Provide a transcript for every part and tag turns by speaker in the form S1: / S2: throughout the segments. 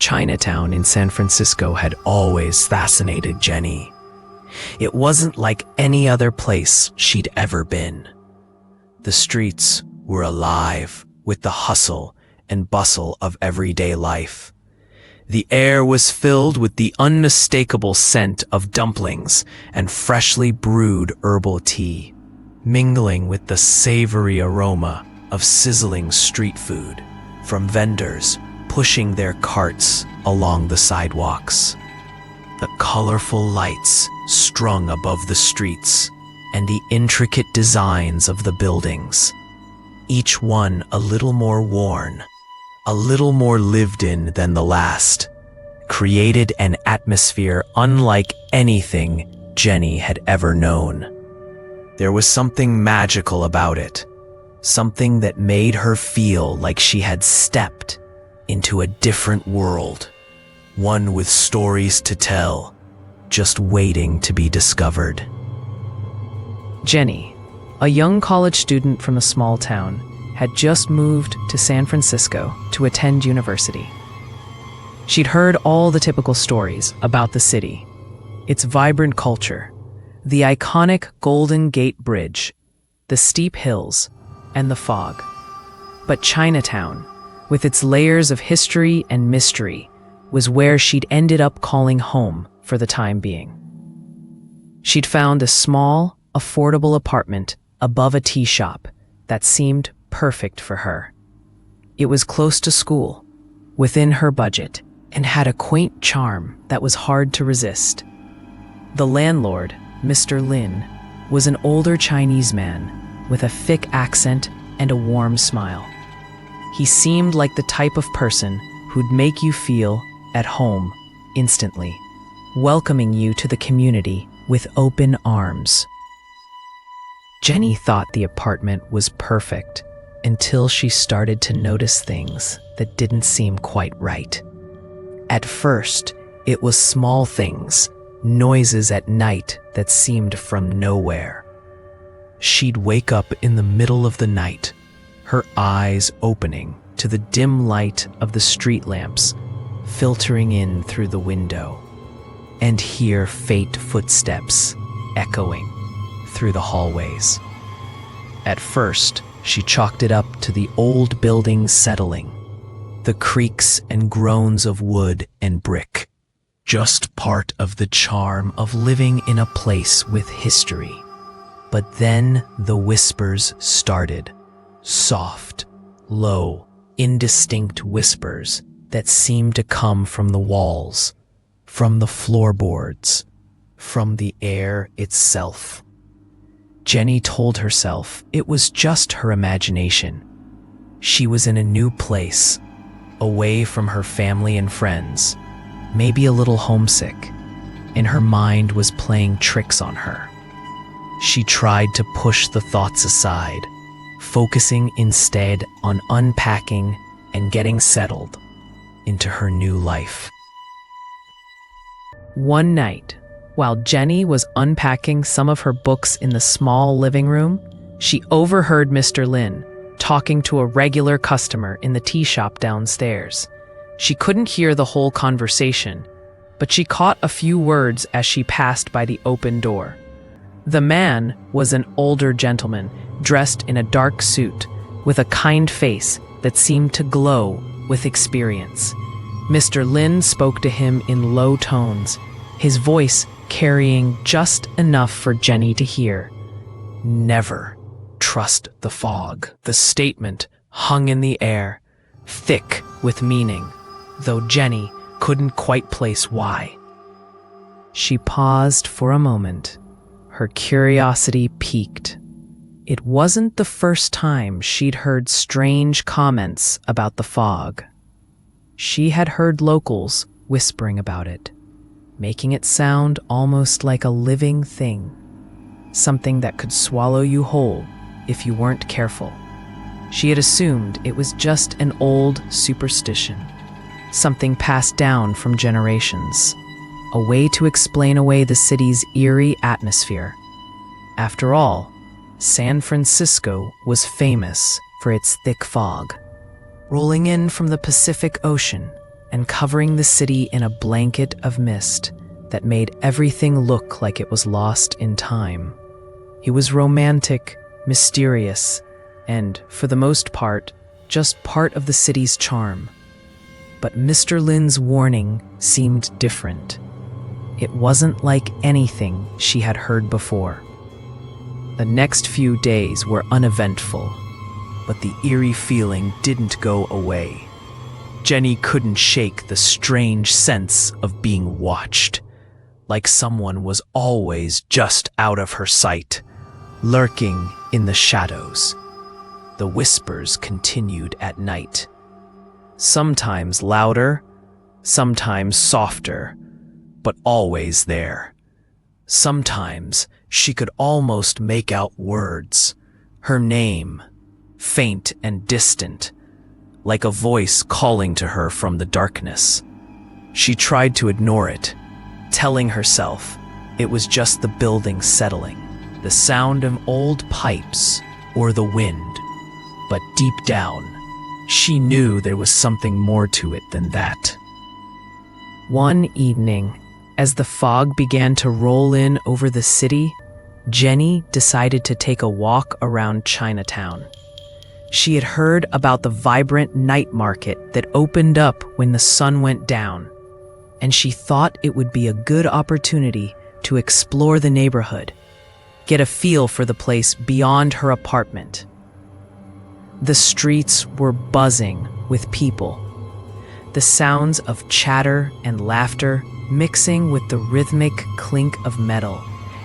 S1: Chinatown in San Francisco had always fascinated Jenny. It wasn't like any other place she'd ever been. The streets were alive with the hustle and bustle of everyday life. The air was filled with the unmistakable scent of dumplings and freshly brewed herbal tea, mingling with the savory aroma of sizzling street food from vendors pushing their carts along the sidewalks. The colorful lights strung above the streets and the intricate designs of the buildings, each one a little more worn, a little more lived in than the last, created an atmosphere unlike anything Jenny had ever known. There was something magical about it, something that made her feel like she had stepped into a different world, one with stories to tell, just waiting to be discovered.
S2: Jenny, a young college student from a small town, had just moved to San Francisco to attend university. She'd heard all the typical stories about the city, its vibrant culture, the iconic Golden Gate Bridge, the steep hills, and the fog. But Chinatown, with its layers of history and mystery, was where she'd ended up calling home for the time being. She'd found a small, affordable apartment above a tea shop that seemed perfect for her. It was close to school, within her budget, and had a quaint charm that was hard to resist. The landlord, Mr. Lin, was an older Chinese man with a thick accent and a warm smile. He seemed like the type of person who'd make you feel at home instantly, welcoming you to the community with open arms. Jenny thought the apartment was perfect until she started to notice things that didn't seem quite right. At first, it was small things, noises at night that seemed from nowhere. She'd wake up in the middle of the night, her eyes opening to the dim light of the street lamps filtering in through the window, and hear faint footsteps echoing through the hallways. At first, she chalked it up to the old buildings settling, the creaks and groans of wood and brick, just part of the charm of living in a place with history. But then the whispers started, soft, low, indistinct whispers that seemed to come from the walls, from the floorboards, from the air itself. Jenny told herself it was just her imagination. She was in a new place, away from her family and friends, maybe a little homesick, and her mind was playing tricks on her. She tried to push the thoughts aside, focusing instead on unpacking and getting settled into her new life. One night, while Jenny was unpacking some of her books in the small living room, she overheard Mr. Lin talking to a regular customer in the tea shop downstairs. She couldn't hear the whole conversation, but she caught a few words as she passed by the open door. The man was an older gentleman, dressed in a dark suit, with a kind face that seemed to glow with experience. Mr. Lin spoke to him in low tones, his voice carrying just enough for Jenny to hear. Never trust the fog. The statement hung in the air, thick with meaning, though Jenny couldn't quite place why. She paused for a moment. Her curiosity piqued. It wasn't the first time she'd heard strange comments about the fog. She had heard locals whispering about it, making it sound almost like a living thing, something that could swallow you whole if you weren't careful. She had assumed it was just an old superstition, something passed down from generations, a way to explain away the city's eerie atmosphere. After all, San Francisco was famous for its thick fog, rolling in from the Pacific Ocean and covering the city in a blanket of mist that made everything look like it was lost in time. He was romantic, mysterious, and, for the most part, just part of the city's charm. But Mr. Lin's warning seemed different. It wasn't like anything she had heard before. The next few days were uneventful, but the eerie feeling didn't go away. Jenny couldn't shake the strange sense of being watched, like someone was always just out of her sight, lurking in the shadows. The whispers continued at night, sometimes louder, sometimes softer, but always there. Sometimes she could almost make out words, her name, faint and distant, like a voice calling to her from the darkness. She tried to ignore it, telling herself it was just the building settling, the sound of old pipes or the wind. But deep down, she knew there was something more to it than that. One evening, as the fog began to roll in over the city, Jenny decided to take a walk around Chinatown. She had heard about the vibrant night market that opened up when the sun went down, and she thought it would be a good opportunity to explore the neighborhood, get a feel for the place beyond her apartment. The streets were buzzing with people, the sounds of chatter and laughter mixing with the rhythmic clink of metal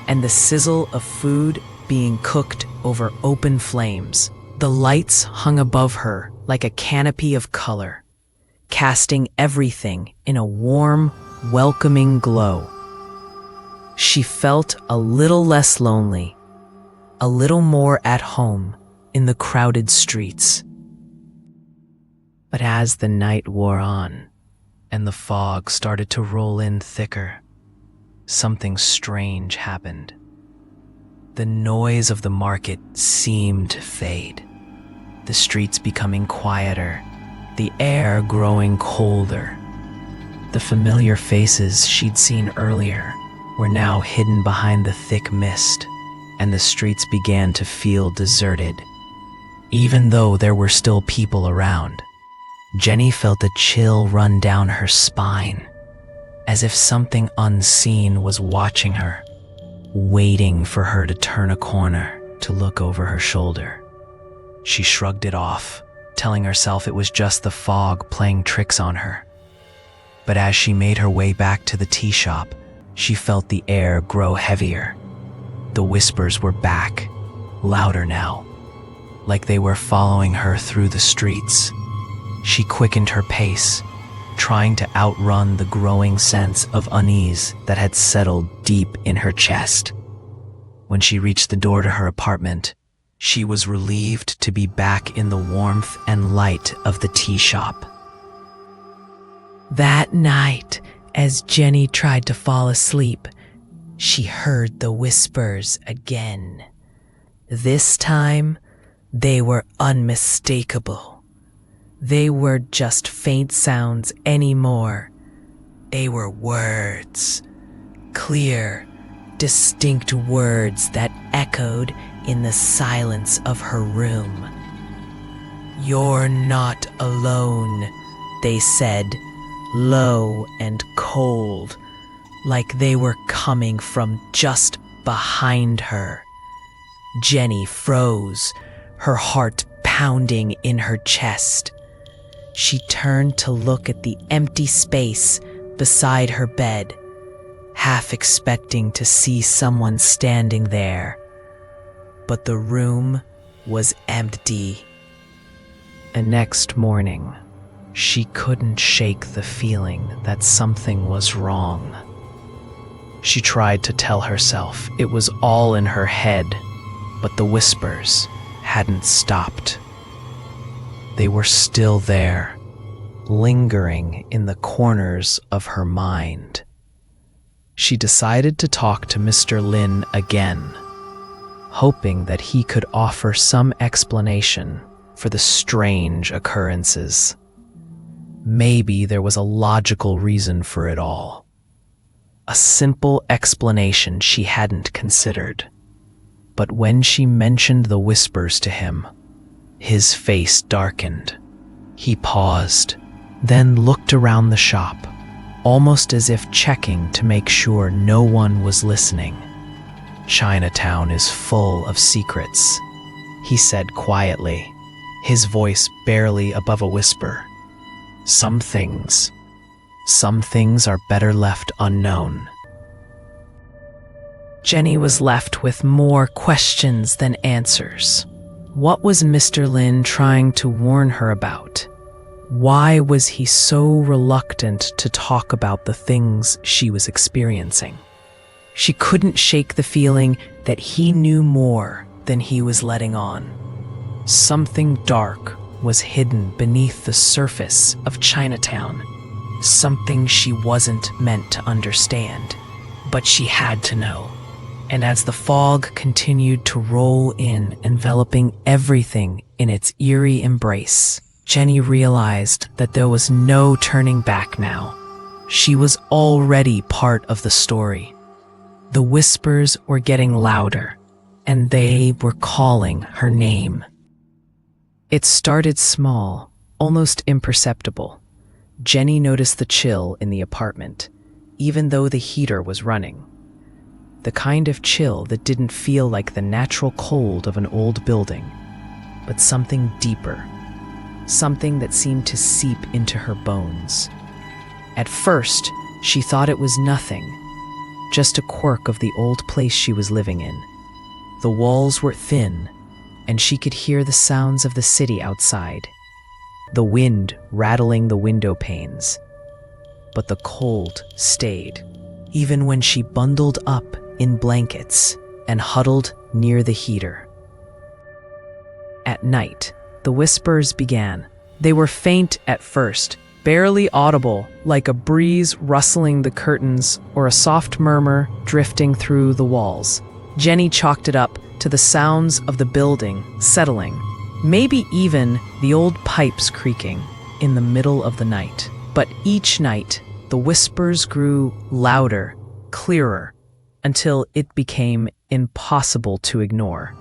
S2: and the sizzle of food being cooked over open flames. The lights hung above her like a canopy of color, casting everything in a warm, welcoming glow. She felt a little less lonely, a little more at home in the crowded streets. But as the night wore on and the fog started to roll in thicker, something strange happened. The noise of the market seemed to fade, the streets becoming quieter, the air growing colder. The familiar faces she'd seen earlier were now hidden behind the thick mist, and the streets began to feel deserted. Even though there were still people around, Jenny felt a chill run down her spine, as if something unseen was watching her, waiting for her to turn a corner to look over her shoulder. She shrugged it off, telling herself it was just the fog playing tricks on her. But as she made her way back to the tea shop, she felt the air grow heavier. The whispers were back, louder now, like they were following her through the streets. She quickened her pace, trying to outrun the growing sense of unease that had settled deep in her chest. When she reached the door to her apartment, she was relieved to be back in the warmth and light of the tea shop. That night, as Jenny tried to fall asleep, she heard the whispers again. This time, they were unmistakable. They were just faint sounds anymore. They were words, clear, distinct words that echoed in the silence of her room. "You're not alone," they said, low and cold, like they were coming from just behind her. Jenny froze, her heart pounding in her chest. She turned to look at the empty space beside her bed, half expecting to see someone standing there. But the room was empty. And next morning, she couldn't shake the feeling that something was wrong. She tried to tell herself it was all in her head, but the whispers hadn't stopped. They were still there, lingering in the corners of her mind. She decided to talk to Mr. Lin again, hoping that he could offer some explanation for the strange occurrences.
S1: maybe there was a logical reason for it all. A simple explanation she hadn't considered. But when she mentioned the whispers to him, his face darkened. He paused, then looked around the shop, almost as if checking to make sure no one was listening. Chinatown is full of secrets, he said quietly, his voice barely above a whisper. Some things are better left unknown.
S2: Jenny was left with more questions than answers. What was Mr. Lin trying to warn her about? Why was he so reluctant to talk about the things she was experiencing? She couldn't shake the feeling that he knew more than he was letting on. Something dark was hidden beneath the surface of Chinatown. Something she wasn't meant to understand, but she had to know. And as the fog continued to roll in, enveloping everything in its eerie embrace, Jenny realized that there was no turning back now. She was already part of the story. The whispers were getting louder, and they were calling her name. It started small, almost imperceptible. Jenny noticed the chill in the apartment, even though the heater was running. The kind of chill that didn't feel like the natural cold of an old building, but something deeper, something that seemed to seep into her bones. At first, she thought it was nothing, just a quirk of the old place she was living in. The walls were thin, and she could hear the sounds of the city outside, the wind rattling the window panes. But the cold stayed, even when she bundled up in blankets and huddled near the heater. At night, the whispers began. They were faint at first, barely audible, like a breeze rustling the curtains or a soft murmur drifting through the walls. Jenny chalked it up to the sounds of the building settling, maybe even the old pipes creaking in the middle of the night. But each night, the whispers grew louder, clearer, until it became impossible to ignore.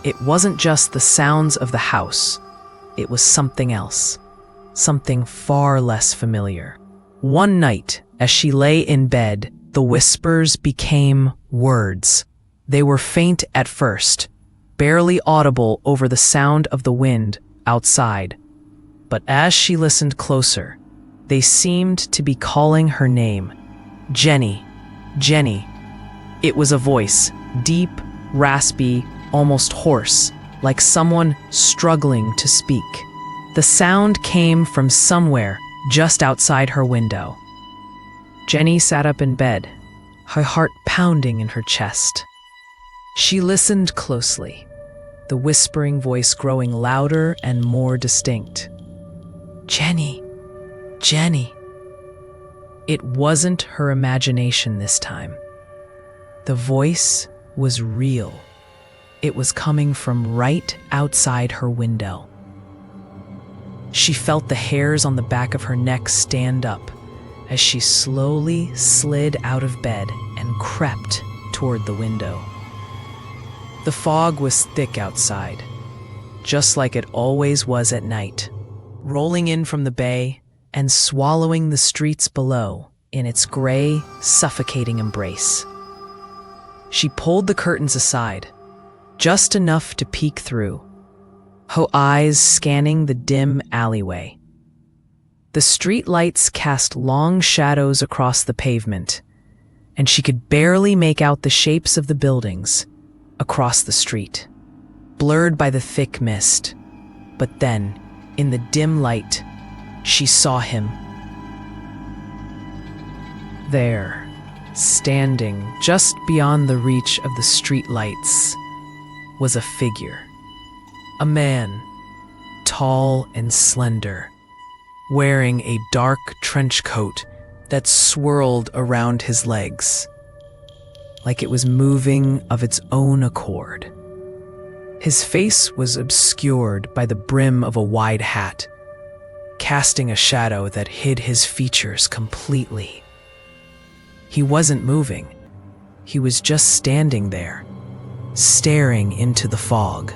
S2: It wasn't just the sounds of the house. It was something else, something far less familiar. One night, as she lay in bed, the whispers became words. They were faint at first, barely audible over the sound of the wind outside. But as she listened closer, they seemed to be calling her name. Jenny, Jenny. It was a voice, deep, raspy, almost hoarse, like someone struggling to speak. The sound came from somewhere just outside her window. Jenny sat up in bed, her heart pounding in her chest. She listened closely, the whispering voice growing louder and more distinct. Jenny, Jenny. It wasn't her imagination this time. The voice was real. It was coming from right outside her window. She felt the hairs on the back of her neck stand up as she slowly slid out of bed and crept toward the window. The fog was thick outside, just like it always was at night, rolling in from the bay and swallowing the streets below in its gray, suffocating embrace. She pulled the curtains aside, just enough to peek through, her eyes scanning the dim alleyway. The street lights cast long shadows across the pavement, and she could barely make out the shapes of the buildings across the street, blurred by the thick mist. But then, in the dim light, she saw him. There, standing just beyond the reach of the street lights, was a figure. A man, tall and slender, wearing a dark trench coat that swirled around his legs, like it was moving of its own accord. His face was obscured by the brim of a wide hat,
S1: casting a shadow that hid his features completely. He wasn't moving. He was just standing there, staring into the fog.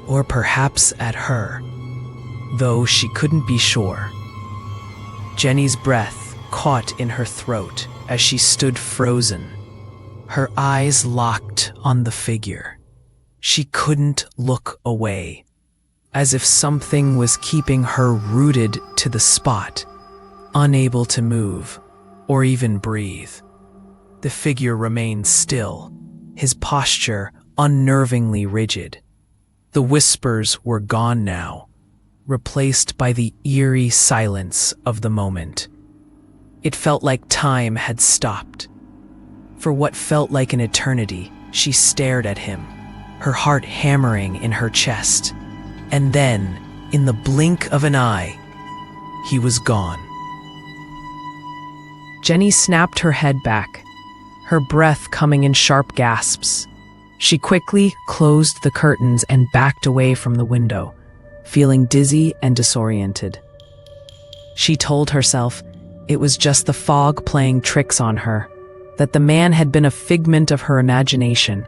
S1: Or perhaps at her, though she couldn't be sure. Jenny's breath caught in her throat as she stood frozen, her eyes locked on the figure. She couldn't look away, as if something was keeping her rooted to the spot, unable to move or even breathe. The figure remained still, his posture unnervingly rigid. The whispers were gone now, replaced by the eerie silence of the moment. It felt like time had stopped. For what felt like an eternity, she stared at him, her heart hammering in her chest. And then, in the blink of an eye, he was gone.
S2: Jenny snapped her head back, her breath coming in sharp gasps. She quickly closed the curtains and backed away from the window, feeling dizzy and disoriented. She told herself it was just the fog playing tricks on her, that the man had been a figment of her imagination,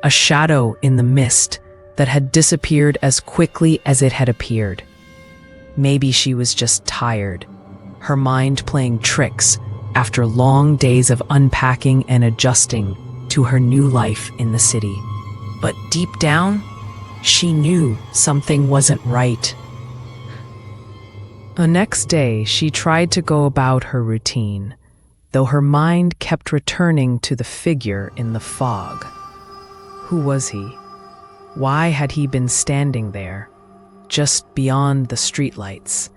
S2: a shadow in the mist that had disappeared as quickly as it had appeared. Maybe she was just tired, her mind playing tricks after long days of unpacking and adjusting to her new life in the city. But deep down, she knew something wasn't right. The next day, she tried to go about her routine, though her mind kept returning to the figure in the fog. Who was he? Why had he been standing there, just beyond the streetlights?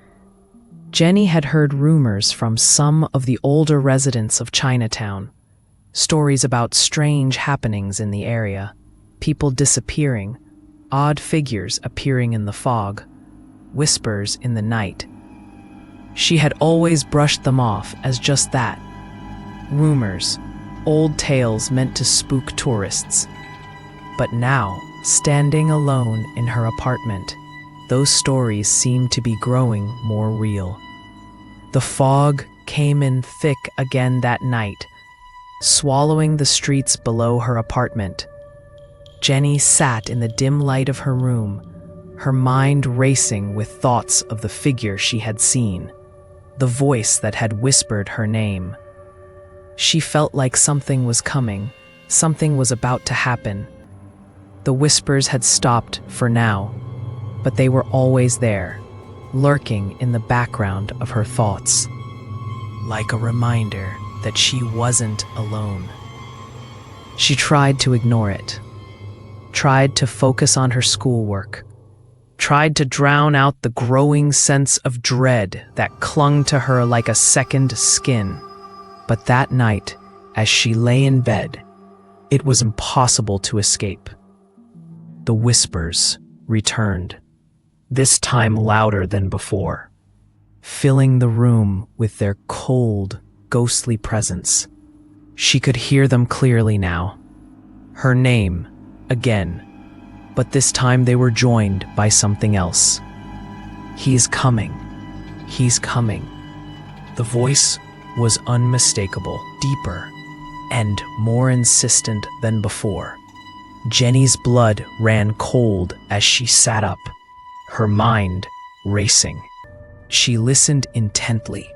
S2: Jenny had heard rumors from some of the older residents of Chinatown, stories about strange happenings in the area, people disappearing, odd figures appearing in the fog, whispers in the night. She had always brushed them off as just that. Rumors, old tales meant to spook tourists. But now, standing alone in her apartment, those stories seemed to be growing more real. The fog came in thick again that night, swallowing the streets below her apartment. Jenny sat in the dim light of her room, her mind racing with thoughts of the figure she had seen, the voice that had whispered her name. She felt like something was coming, something was about to happen. The whispers had stopped for now, but they were always there, lurking in the background of her thoughts, like a reminder that she wasn't alone. She tried to ignore it, tried to focus on her schoolwork, tried to drown out the growing sense of dread that clung to her like a second skin. But that night, as she lay in bed, it was impossible to escape. The whispers returned, this time louder than before, filling the room with their cold, ghostly presence. She could hear them clearly now. Her name, again, but this time they were joined by something else. He's coming. He's coming. The voice was unmistakable, deeper, and more insistent than before. Jenny's blood ran cold as she sat up, her mind racing. She listened intently,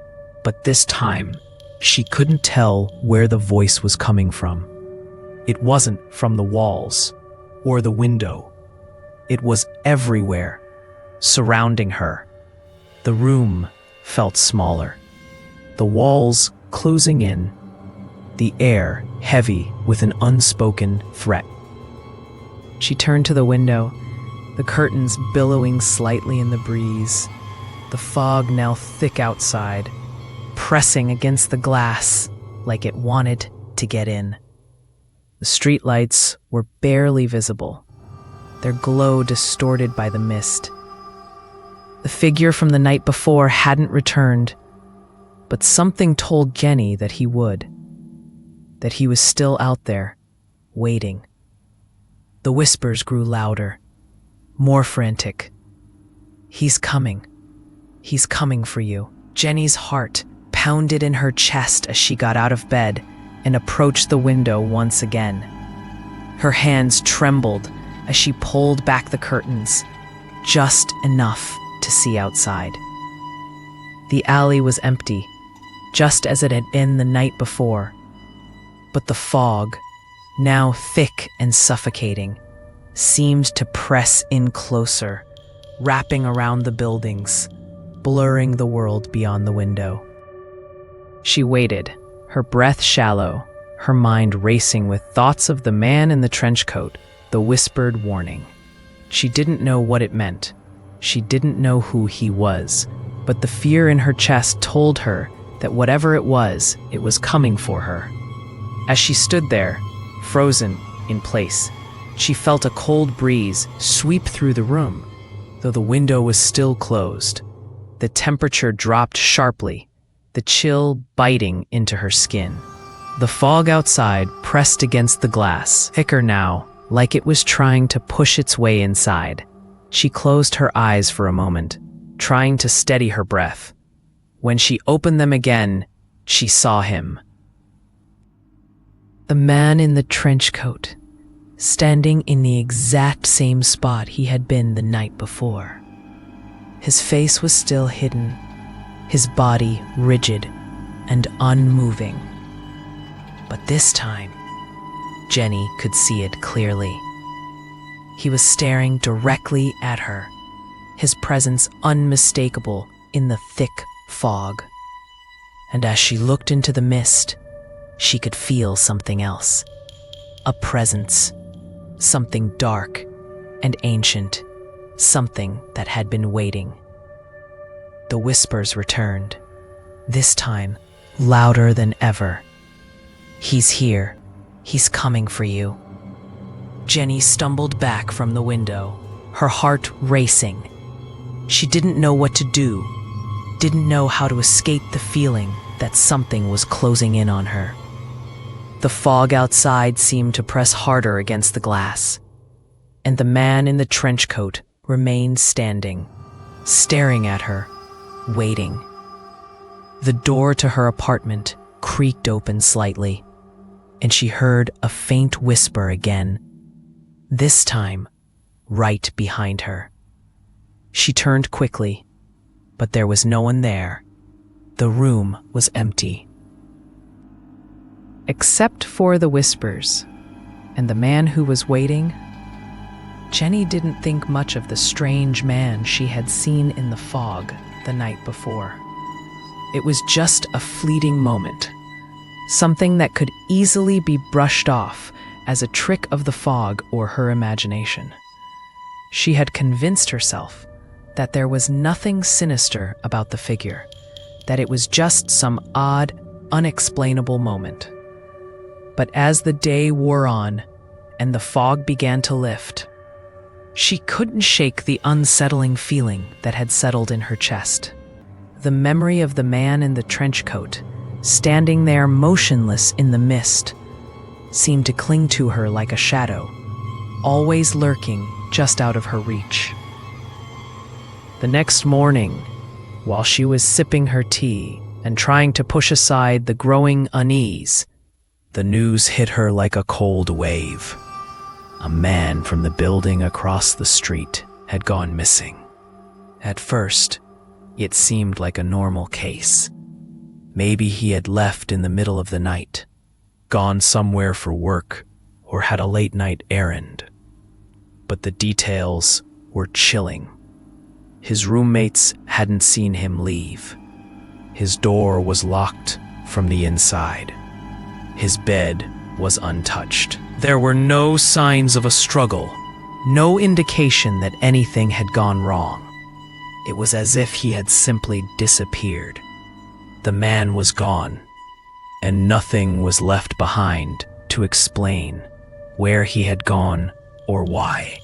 S2: but this time, she couldn't tell where the voice was coming from. It wasn't from the walls or the window. It was everywhere, surrounding her. The room felt smaller, the walls closing in, the air heavy with an unspoken threat. She turned to the window, the curtains billowing slightly in the breeze, the fog now thick outside, pressing against the glass like it wanted to get in. The streetlights were barely visible, their glow distorted by the mist. The figure from the night before hadn't returned, but something told Jenny that he would, that he was still out there, waiting. The whispers grew louder, more frantic. He's coming. He's coming for you." Jenny's heart pounded in her chest as she got out of bed and approached the window once again. Her hands trembled as she pulled back the curtains, just enough to see outside. The alley was empty, just as it had been the night before. But the fog, now thick and suffocating, seemed to press in closer, wrapping around the buildings, blurring the world beyond the window. She waited, her breath shallow, her mind racing with thoughts of the man in the trench coat, the whispered warning. She didn't know what it meant. She didn't know who he was, but the fear in her chest told her that whatever it was coming for her. As she stood there, frozen in place, she felt a cold breeze sweep through the room, though the window was still closed. The temperature dropped sharply, the chill biting into her skin. The fog outside pressed against the glass, thicker now, like it was trying to push its way inside. She closed her eyes for a moment, trying to steady her breath. When she opened them again, she saw him. The man in the trench coat, standing in the exact same spot he had been the night before. His face was still hidden, his body rigid and unmoving. But this time, Jenny could see it clearly. He was staring directly at her, his presence unmistakable in the thick fog. And as she looked into the mist, she could feel something else. A presence, something dark and ancient, something that had been waiting. The whispers returned, this time louder than ever. "He's here. He's coming for you." Jenny stumbled back from the window, her heart racing. She didn't know what to do, didn't know how to escape the feeling that something was closing in on her. The fog outside seemed to press harder against the glass, and the man in the trench coat remained standing, staring at her, waiting. The door to her apartment creaked open slightly, and she heard a faint whisper again, this time right behind her. She turned quickly, but there was no one there. The room was empty. Except for the whispers and the man who was waiting, Jenny didn't think much of the strange man she had seen in the fog the night before. It was just a fleeting moment, something that could easily be brushed off as a trick of the fog or her imagination. She had convinced herself that there was nothing sinister about the figure, that it was just some odd, unexplainable moment. But as the day wore on and the fog began to lift, she couldn't shake the unsettling feeling that had settled in her chest. The memory of the man in the trench coat, standing there motionless in the mist, seemed to cling to her like a shadow, always lurking just out of her reach. The next morning, while she was sipping her tea and trying to push aside the growing unease, the news hit her like a cold wave. A man from the building across the street had gone missing. At first, it seemed like a normal case. Maybe he had left in the middle of the night, gone somewhere for work, or had a late-night errand. But the details were chilling. His roommates hadn't seen him leave. His door was locked from the inside. His bed was untouched. There were no signs of a struggle, no indication that anything had gone wrong. It was as if he had simply disappeared. The man was gone, and nothing was left behind to explain where he had gone or why.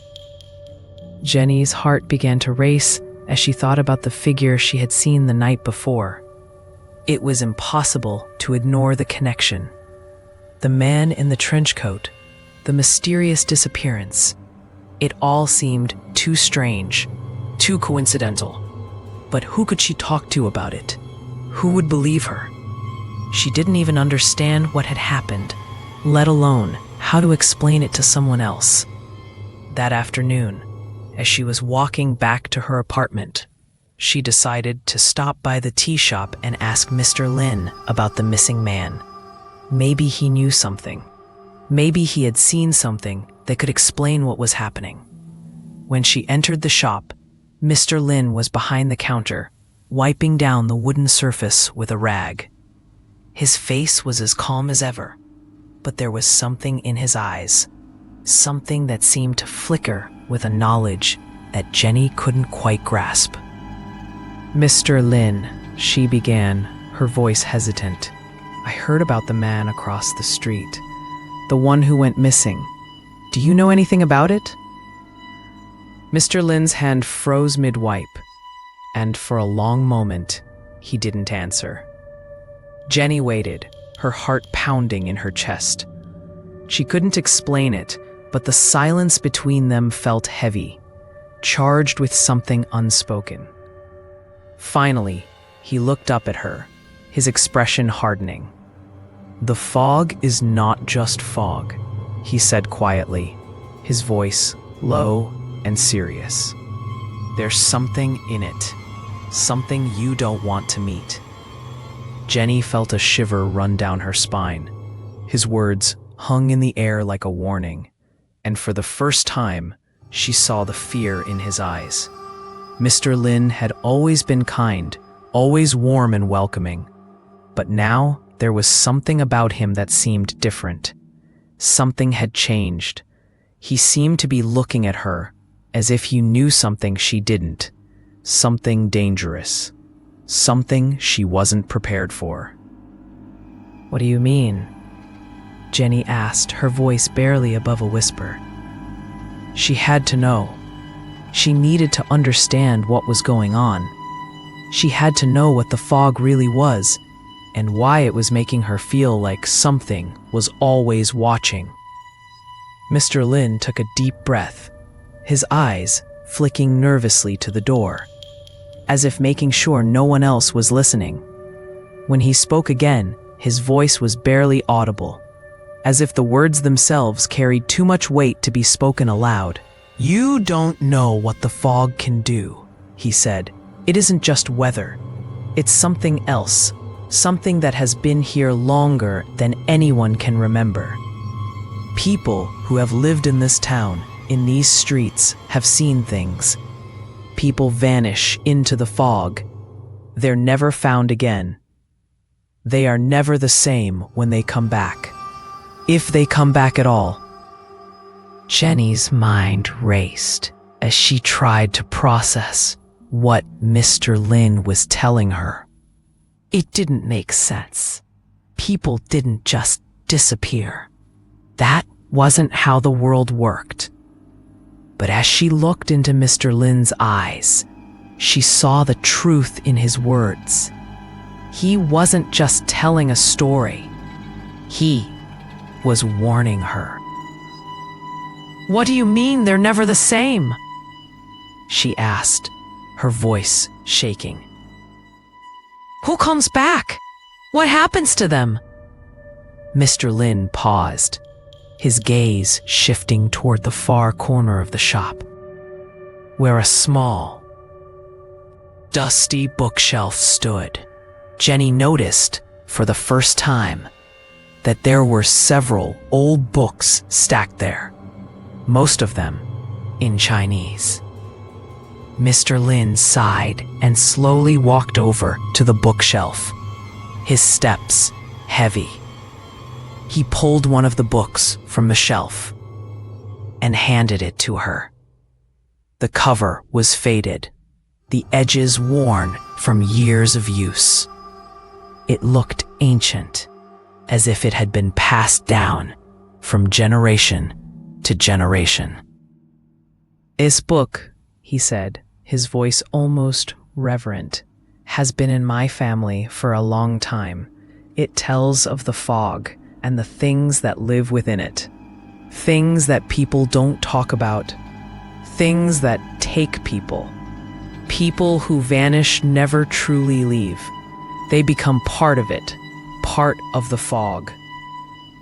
S2: Jenny's heart began to race as she thought about the figure she had seen the night before. It was impossible to ignore the connection. The man in the trench coat, the mysterious disappearance. It all seemed too strange, too coincidental. But who could she talk to about it? Who would believe her? She didn't even understand what had happened, let alone how to explain it to someone else. That afternoon, as she was walking back to her apartment, she decided to stop by the tea shop and ask Mr. Lin about the missing man. Maybe he knew something. Maybe he had seen something that could explain what was happening. When she entered the shop, Mr. Lin was behind the counter, wiping down the wooden surface with a rag. His face was as calm as ever, but there was something in his eyes, something that seemed to flicker with a knowledge that Jenny couldn't quite grasp. "Mr. Lin," she began, her voice hesitant. "I heard about the man across the street, the one who went missing. Do you know anything about it?" Mr. Lin's hand froze mid-wipe, and for a long moment, he didn't answer. Jenny waited, her heart pounding in her chest. She couldn't explain it, but the silence between them felt heavy, charged with something unspoken. Finally, he looked up at her, his expression hardening. "The fog is not just fog," he said quietly, his voice low and serious. "There's something in it, something you don't want to meet." Jenny felt a shiver run down her spine. His words hung in the air like a warning, and for the first time, she saw the fear in his eyes. Mr. Lin had always been kind, always warm and welcoming, but now there was something about him that seemed different. Something had changed. He seemed to be looking at her, as if he knew something she didn't, something dangerous, something she wasn't prepared for. "What do you mean?" Jenny asked, her voice barely above a whisper. She had to know. She needed to understand what was going on. She had to know what the fog really was, and why it was making her feel like something was always watching. Mr. Lin took a deep breath, his eyes flicking nervously to the door, as if making sure no one else was listening. When he spoke again, his voice was barely audible, as if the words themselves carried too much weight to be spoken aloud. "You don't know what the fog can do," he said. "It isn't just weather. It's something else, something that has been here longer than anyone can remember. People who have lived in this town, in these streets, have seen things. People vanish into the fog. They're never found again. They are never the same when they come back, if they come back at all." Jenny's mind raced as she tried to process what Mr. Lin was telling her. It didn't make sense. People didn't just disappear. That wasn't how the world worked. But as she looked into Mr. Lin's eyes, she saw the truth in his words. He wasn't just telling a story. He was warning her. "What do you mean they're never the same?" she asked, her voice shaking. "Who comes back? What happens to them?" Mr. Lin paused, his gaze shifting toward the far corner of the shop, where a small, dusty bookshelf stood. Jenny noticed, for the first time, that there were several old books stacked there, most of them in Chinese. Mr. Lin sighed and slowly walked over to the bookshelf, his steps heavy. He pulled one of the books from the shelf and handed it to her. The cover was faded, the edges worn from years of use. It looked ancient, as if it had been passed down from generation to generation. "This book," he said, his voice almost reverent, "has been in my family for a long time. It tells of the fog and the things that live within it. Things that people don't talk about. Things that take people. People who vanish never truly leave. They become part of it, part of the fog.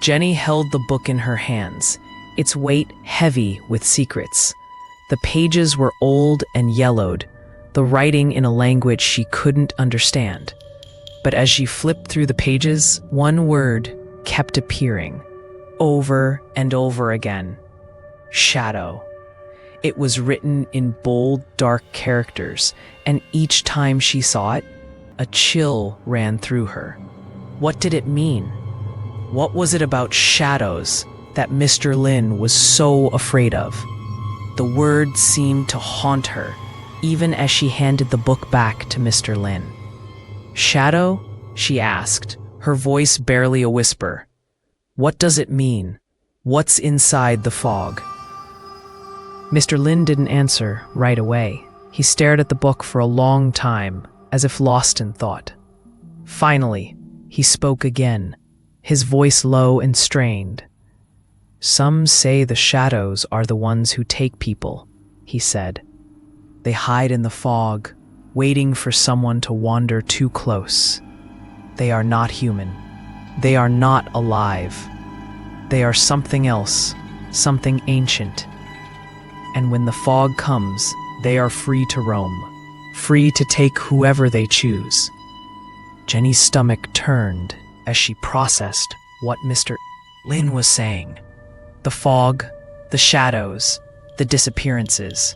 S2: Jenny held the book in her hands, its weight heavy with secrets. The pages were old and yellowed, the writing in a language she couldn't understand. But as she flipped through the pages, one word kept appearing, over and over again. Shadow. It was written in bold, dark characters, and each time she saw it, a chill ran through her. What did it mean? What was it about shadows that Mr. Lin was so afraid of? The word seemed to haunt her, even as she handed the book back to Mr. Lin. Shadow? She asked, her voice barely a whisper. What does it mean? What's inside the fog? Mr. Lin didn't answer right away. He stared at the book for a long time, as if lost in thought. Finally, he spoke again, his voice low and strained. Some say the shadows are the ones who take people, he said. They hide in the fog, waiting for someone to wander too close. They are not human. They are not alive. They are something else, something ancient. And when the fog comes, they are free to roam, free to take whoever they choose. Jenny's stomach turned as she processed what Mr. Lin was saying. The fog, the shadows, the disappearances,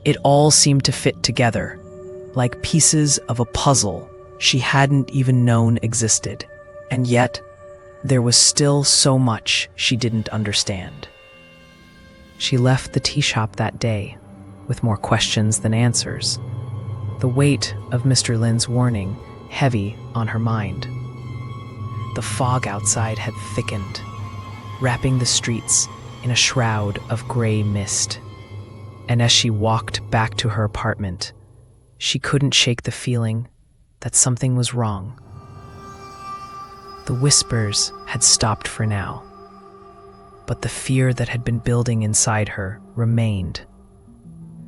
S2: it all seemed to fit together, like pieces of a puzzle she hadn't even known existed. And yet, there was still so much she didn't understand. She left the tea shop that day, with more questions than answers, the weight of Mr. Lin's warning heavy on her mind. The fog outside had thickened, wrapping the streets in a shroud of gray mist. And as she walked back to her apartment, she couldn't shake the feeling that something was wrong. The whispers had stopped for now, but the fear that had been building inside her remained,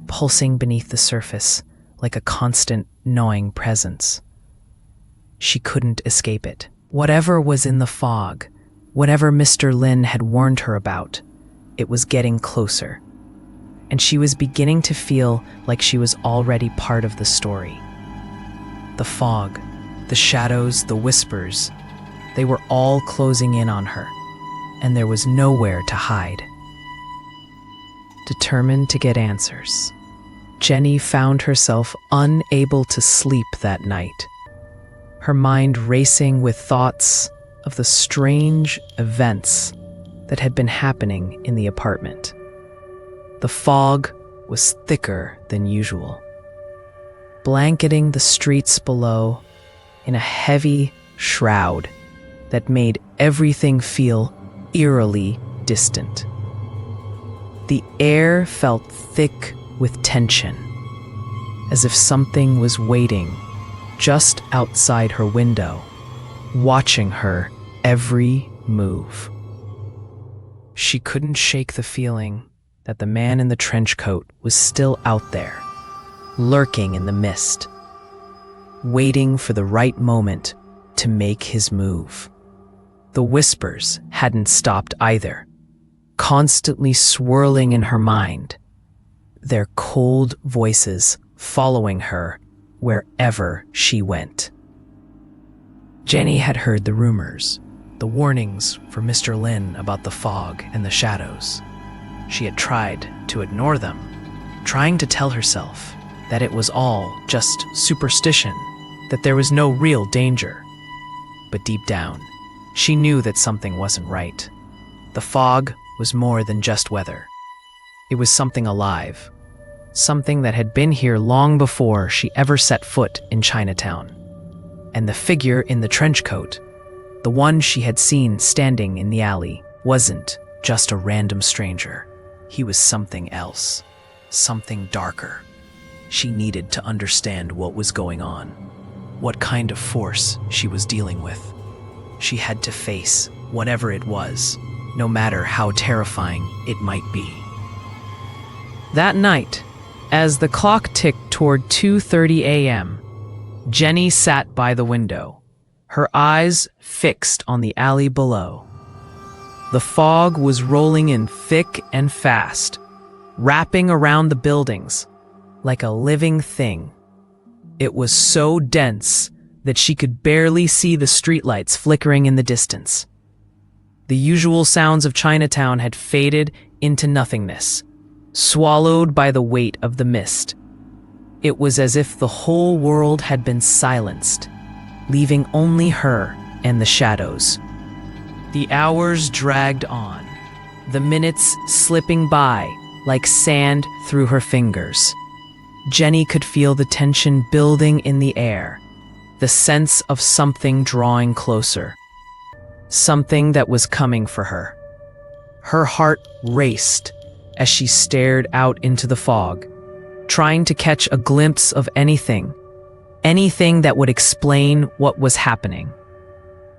S2: pulsing beneath the surface like a constant, gnawing presence. She couldn't escape it. Whatever was in the fog, whatever Mr. Lin had warned her about, it was getting closer, and she was beginning to feel like she was already part of the story. The fog, the shadows, the whispers, they were all closing in on her, and there was nowhere to hide. Determined to get answers, Jenny found herself unable to sleep that night, her mind racing with thoughts of the strange events that had been happening in the apartment. The fog was thicker than usual, blanketing the streets below in a heavy shroud that made everything feel eerily distant. The air felt thick with tension, as if something was waiting just outside her window, watching her every move. She couldn't shake the feeling that the man in the trench coat was still out there, lurking in the mist, waiting for the right moment to make his move. The whispers hadn't stopped either, constantly swirling in her mind, their cold voices following her wherever she went. Jenny had heard the rumors, the warnings from Mr. Lin about the fog and the shadows. She had tried to ignore them, trying to tell herself that it was all just superstition, that there was no real danger. But deep down, she knew that something wasn't right. The fog was more than just weather. It was something alive, something that had been here long before she ever set foot in Chinatown. And the figure in the trench coat, the one she had seen standing in the alley, wasn't just a random stranger. He was something else, something darker. She needed to understand what was going on, what kind of force she was dealing with. She had to face whatever it was, no matter how terrifying it might be. That night, As the clock ticked toward 2:30 a.m., Jenny sat by the window, her eyes fixed on the alley below. The fog was rolling in thick and fast, wrapping around the buildings like a living thing. It was so dense that she could barely see the streetlights flickering in the distance. The usual sounds of Chinatown had faded into nothingness, swallowed by the weight of the mist. It was as if the whole world had been silenced, leaving only her and the shadows. The hours dragged on, the minutes slipping by like sand through her fingers. Jenny could feel the tension building in the air, the sense of something drawing closer, something that was coming for her. Her heart raced as she stared out into the fog, trying to catch a glimpse of anything that would explain what was happening.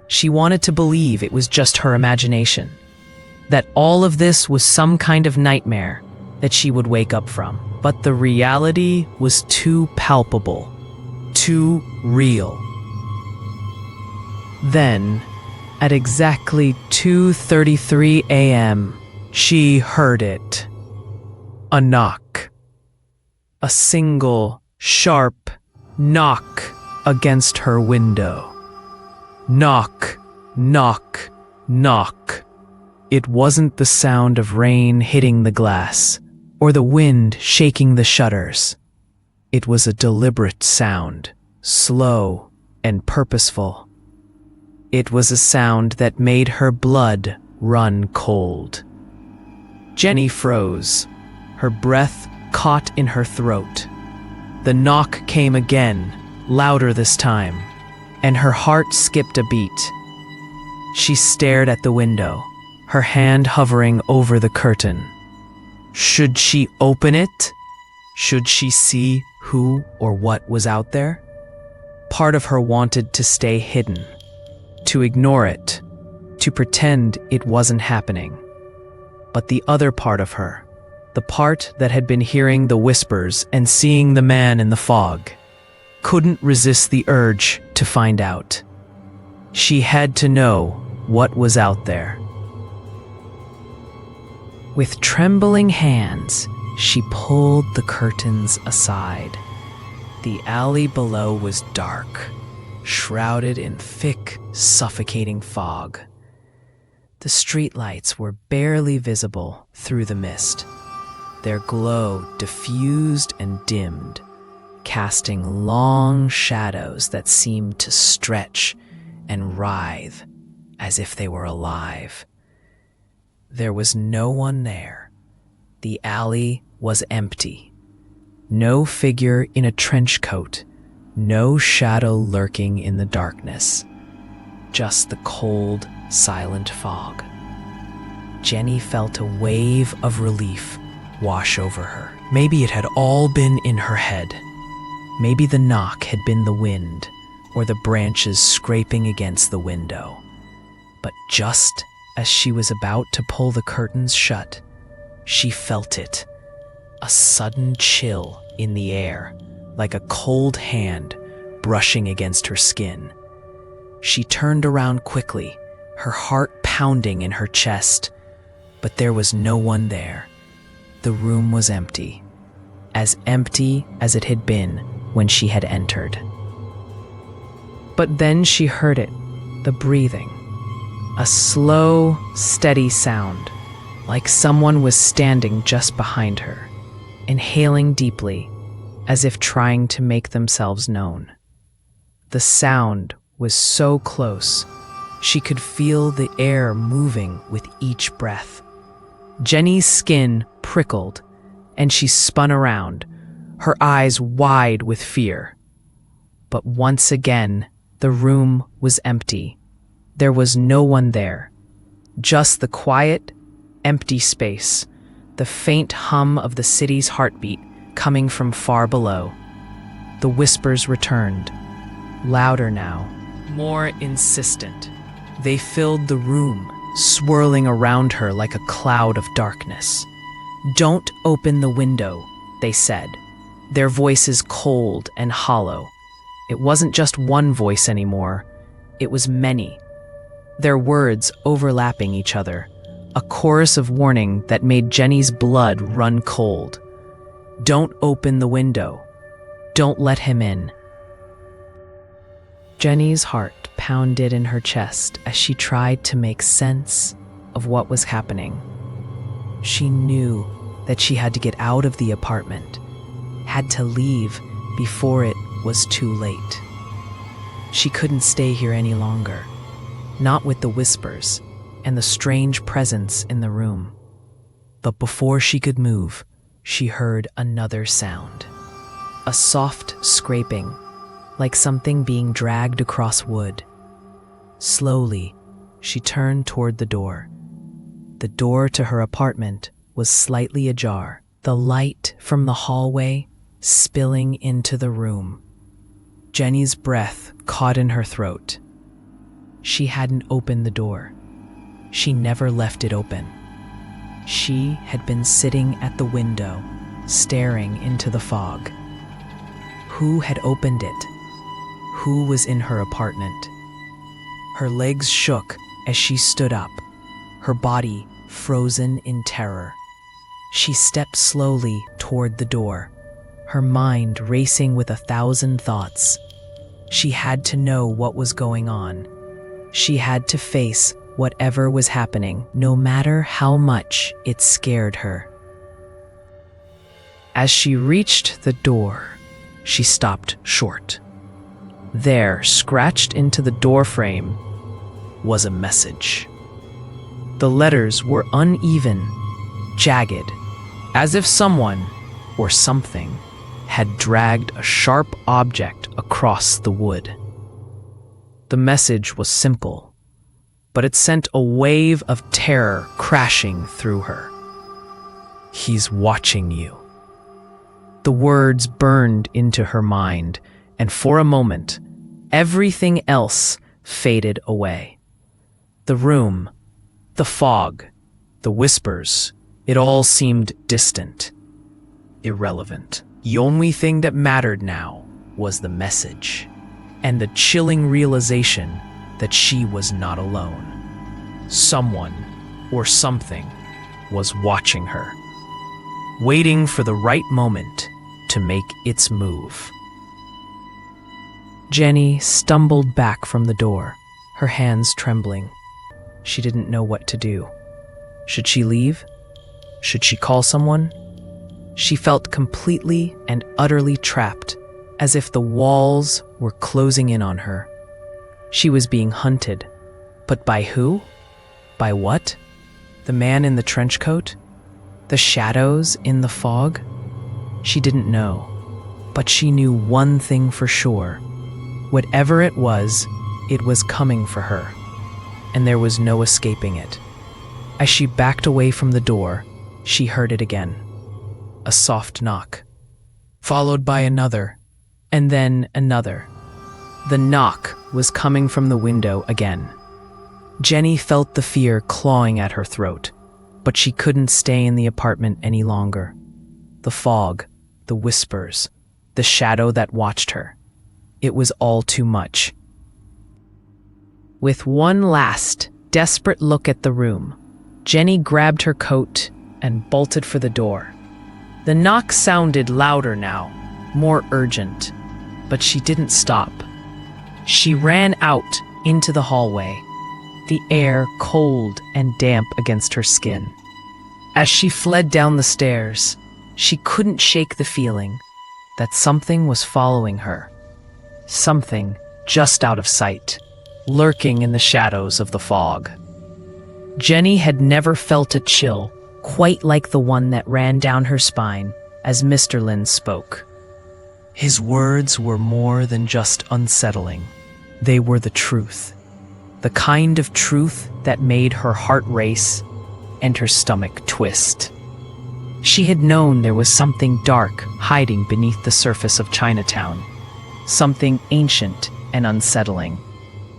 S2: She wanted to believe it was just her imagination, that all of this was some kind of nightmare that she would wake up from. But the reality was too palpable, too real. Then, at exactly 2:33 a.m., she heard it. A knock. A single, sharp knock against her window. Knock, knock, knock. It wasn't the sound of rain hitting the glass or the wind shaking the shutters. It was a deliberate sound, slow and purposeful. It was a sound that made her blood run cold. Jenny froze, her breath caught in her throat. The knock came again, louder this time, and her heart skipped a beat. She stared at the window, her hand hovering over the curtain. Should she open it? Should she see who or what was out there? Part of her wanted to stay hidden, to ignore it, to pretend it wasn't happening. But the other part of her, the part that had been hearing the whispers and seeing the man in the fog, couldn't resist the urge to find out. She had to know what was out there. With trembling hands, she pulled the curtains aside. The alley below was dark, shrouded in thick, suffocating fog. The streetlights were barely visible through the mist, their glow diffused and dimmed, casting long shadows that seemed to stretch and writhe as if they were alive. There was no one there. The alley was empty. No figure in a trench coat, no shadow lurking in the darkness. Just the cold, silent fog. Jenny felt a wave of relief wash over her. Maybe it had all been in her head. Maybe the knock had been the wind, or the branches scraping against the window. But just as she was about to pull the curtains shut, she felt it. A sudden chill in the air, like a cold hand brushing against her skin. She turned around quickly, her heart pounding in her chest. But there was no one there. The room was empty as it had been when she had entered. But then she heard it, the breathing. A slow, steady sound, like someone was standing just behind her, inhaling deeply, as if trying to make themselves known. The sound was so close, she could feel the air moving with each breath. Jenny's skin prickled, and she spun around, her eyes wide with fear. But once again, the room was empty. There was no one there, just the quiet, empty space, the faint hum of the city's heartbeat coming from far below. The whispers returned, louder now, more insistent. They filled the room, swirling around her like a cloud of darkness. "Don't open the window," they said. their voices cold and hollow. It wasn't just one voice anymore, it was many. Their words overlapping each other, a chorus of warning that made Jenny's blood run cold. Don't open the window. Don't let him in. Jenny's heart pounded in her chest as she tried to make sense of what was happening. She knew that she had to get out of the apartment, had to leave before it was too late. She couldn't stay here any longer, not with the whispers and the strange presence in the room. But before she could move, she heard another sound. A soft scraping, like something being dragged across wood. Slowly, she turned toward the door. The door to her apartment was slightly ajar, the light from the hallway spilling into the room. Jenny's breath caught in her throat. She hadn't opened the door. She never left it open. She had been sitting at the window, staring into the fog. Who had opened it? Who was in her apartment? Her legs shook as she stood up, her body frozen in terror. She stepped slowly toward the door, her mind racing with 1,000 thoughts. She had to know what was going on. She had to face whatever was happening, no matter how much it scared her. As she reached the door, she stopped short. There, scratched into the doorframe, was a message. The letters were uneven, jagged, as if someone or something had dragged a sharp object across the wood. The message was simple, but it sent a wave of terror crashing through her. He's watching you. The words burned into her mind, and for a moment, everything else faded away. The room, the fog, the whispers, it all seemed distant, irrelevant. The only thing that mattered now was the message, and the chilling realization that she was not alone. Someone or something was watching her, waiting for the right moment to make its move. Jenny stumbled back from the door, her hands trembling. She didn't know what to do. Should she leave? Should she call someone? She felt completely and utterly trapped, as if the walls were closing in on her. She was being hunted. But by who? By what? The man in the trench coat? The shadows in the fog? She didn't know. But she knew one thing for sure. Whatever it was coming for her, and there was no escaping it. As she backed away from the door, she heard it again. A soft knock, followed by another, and then another. The knock was coming from the window again. Jenny felt the fear clawing at her throat, but she couldn't stay in the apartment any longer. The fog, the whispers, the shadow that watched her. It was all too much. With one last, desperate look at the room, Jenny grabbed her coat and bolted for the door. The knock sounded louder now, more urgent, but she didn't stop. She ran out into the hallway, the air cold and damp against her skin. As she fled down the stairs, she couldn't shake the feeling that something was following her. Something just out of sight, lurking in the shadows of the fog. Jenny had never felt a chill quite like the one that ran down her spine as Mr. Lin spoke. His words were more than just unsettling. They were the truth. The kind of truth that made her heart race and her stomach twist. She had known there was something dark hiding beneath the surface of Chinatown, something ancient and unsettling.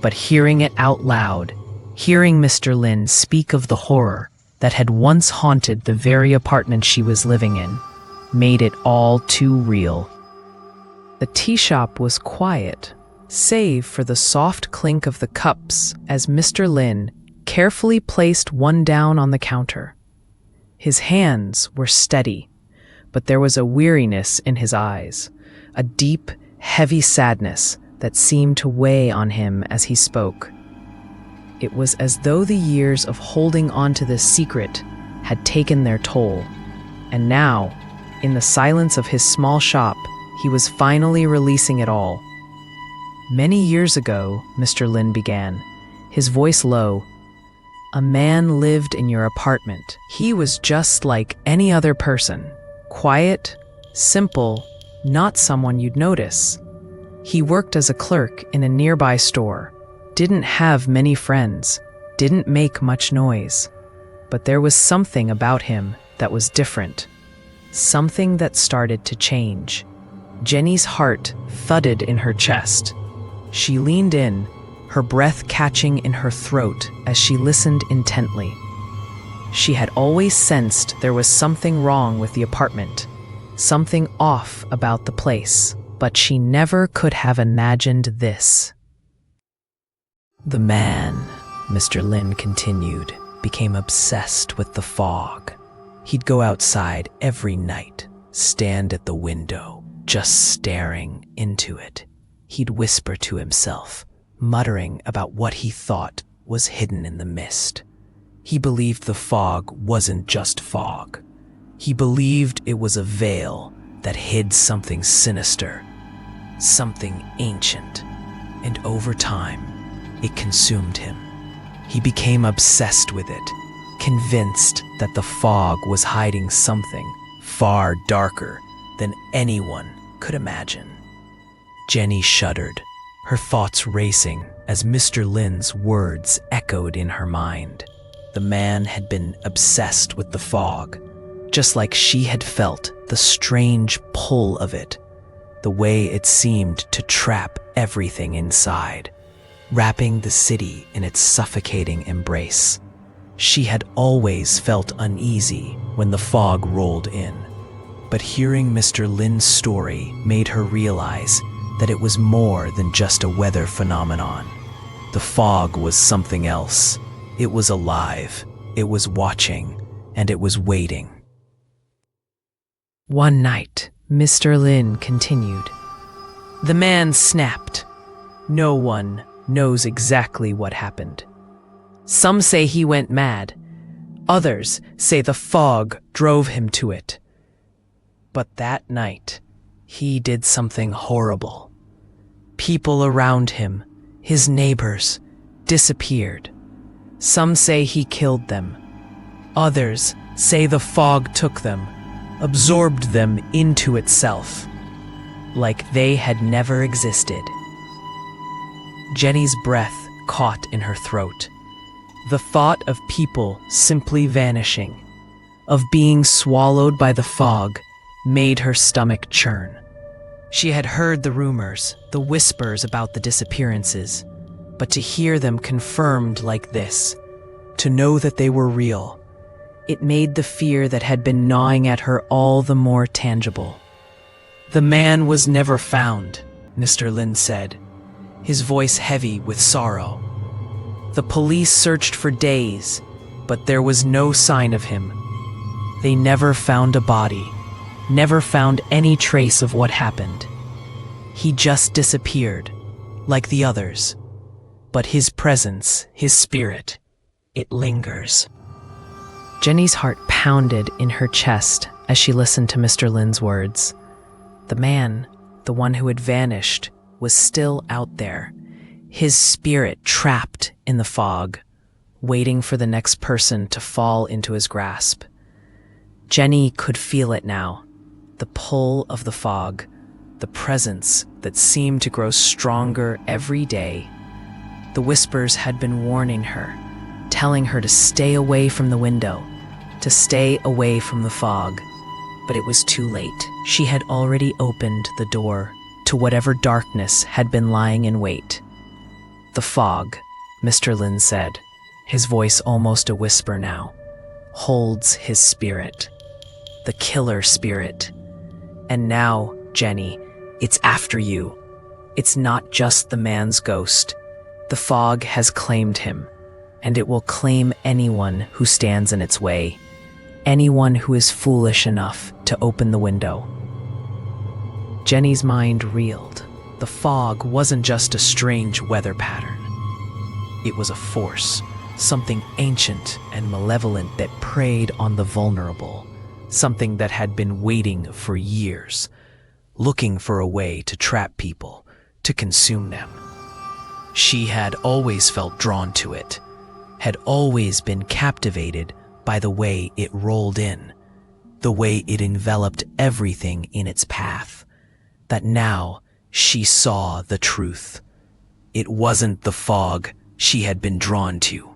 S2: But hearing it out loud, hearing Mr. Lin speak of the horror that had once haunted the very apartment she was living in, made it all too real. The tea shop was quiet, save for the soft clink of the cups as Mr. Lin carefully placed one down on the counter. His hands were steady, but there was a weariness in his eyes, a deep, heavy sadness that seemed to weigh on him as he spoke. It was as though the years of holding on to this secret had taken their toll, and now, in the silence of his small shop, he was finally releasing it all. Many years ago, Mr. Lin began, his voice low, a man lived in your apartment. He was just like any other person, quiet, simple, not someone you'd notice. He worked as a clerk in a nearby store, didn't have many friends, didn't make much noise. But there was something about him that was different, something that started to change. Jenny's heart thudded in her chest. She leaned in, her breath catching in her throat as she listened intently. She had always sensed there was something wrong with the apartment, something off about the place, but she never could have imagined this.
S1: The man, Mr. Lin continued, became obsessed with the fog. He'd go outside every night, stand at the window, just staring into it. He'd whisper to himself, muttering about what he thought was hidden in the mist. He believed the fog wasn't just fog. He believed it was a veil that hid something sinister, something ancient, and over time, it consumed him. He became obsessed with it, convinced that the fog was hiding something far darker than anyone could imagine. Jenny shuddered, her thoughts racing as Mr. Lin's words echoed in her mind. The man had been obsessed with the fog, just like she had felt the strange pull of it, the way it seemed to trap everything inside, wrapping the city in its suffocating embrace. She had always felt uneasy when the fog rolled in, but hearing Mr. Lin's story made her realize that it was more than just a weather phenomenon. The fog was something else. It was alive, it was watching, and it was waiting.
S2: One night, Mr. Lin continued. The man snapped. No one knows exactly what happened. Some say he went mad. Others say the fog drove him to it. But that night, he did something horrible. People around him, his neighbors, disappeared. Some say he killed them. Others say the fog took them, absorbed them into itself, like they had never existed. Jenny's breath caught in her throat. The thought of people simply vanishing, of being swallowed by the fog, made her stomach churn. She had heard the rumors, the whispers about the disappearances, but to hear them confirmed like this, to know that they were real, it made the fear that had been gnawing at her all the more tangible. The man was never found, Mr. Lin said, his voice heavy with sorrow. The police searched for days, but there was no sign of him. They never found a body, never found any trace of what happened. He just disappeared, like the others. But his presence, his spirit, it lingers. Jenny's heart pounded in her chest as she listened to Mr. Lin's words. The man, the one who had vanished, was still out there, his spirit trapped in the fog, waiting for the next person to fall into his grasp. Jenny could feel it now, the pull of the fog, the presence that seemed to grow stronger every day. The whispers had been warning her, telling her to stay away from the window, to stay away from the fog. But it was too late. She had already opened the door to whatever darkness had been lying in wait. The fog, Mr. Lin said, his voice almost a whisper now, holds his spirit. The killer spirit, And now, Jenny, it's after you. It's not just the man's ghost. The fog has claimed him, and it will claim anyone who stands in its way, anyone who is foolish enough to open the window. Jenny's mind reeled. The fog wasn't just a strange weather pattern. It was a force, something ancient and malevolent that preyed on the vulnerable, something that had been waiting for years, looking for a way to trap people, to consume them. She had always felt drawn to it, had always been captivated by the way it rolled in, the way it enveloped everything in its path, that now she saw the truth. It wasn't the fog she had been drawn to.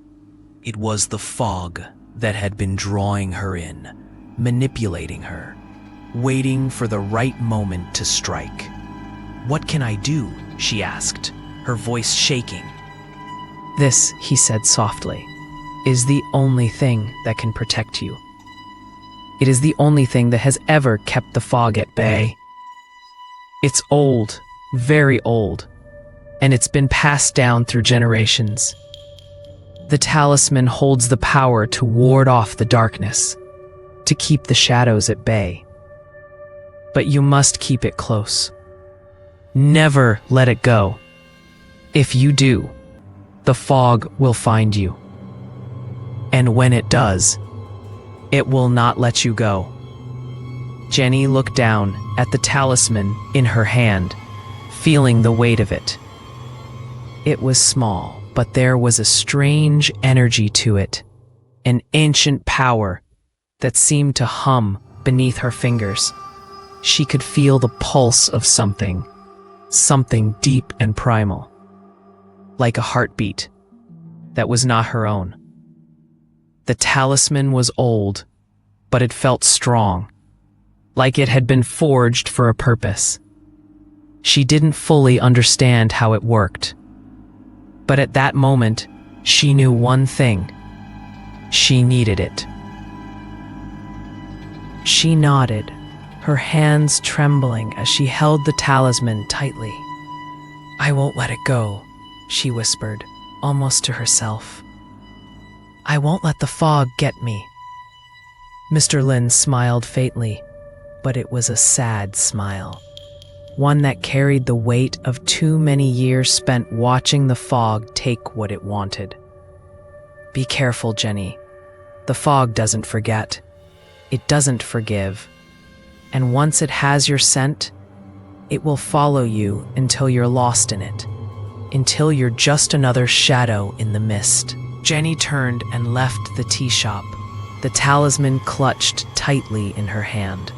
S2: It was the fog that had been drawing her in, manipulating her, waiting for the right moment to strike. "What can I do?" she asked, her voice shaking. "This," he said softly, "is the only thing that can protect you. It is the only thing that has ever kept the fog at bay. It's old, very old, and it's been passed down through generations. The talisman holds the power to ward off the darkness, to keep the shadows at bay. But you must keep it close. Never let it go. If you do, the fog will find you. And when it does, it will not let you go." Jenny looked down at the talisman in her hand, feeling the weight of it. It was small, but there was a strange energy to it, an ancient power that seemed to hum beneath her fingers. She could feel the pulse of something deep and primal, like a heartbeat that was not her own. The talisman was old, but it felt strong, like it had been forged for a purpose. She didn't fully understand how it worked, but at that moment, she knew one thing. She needed it. She nodded, her hands trembling as she held the talisman tightly. "I won't let it go," she whispered, almost to herself. "I won't let the fog get me." Mr. Lin smiled faintly, but it was a sad smile, one that carried the weight of too many years spent watching the fog take what it wanted. "Be careful, Jenny. The fog doesn't forget. It doesn't forgive. And once it has your scent, it will follow you until you're lost in it, until you're just another shadow in the mist." Jenny turned and left the tea shop, the talisman clutched tightly in her hand.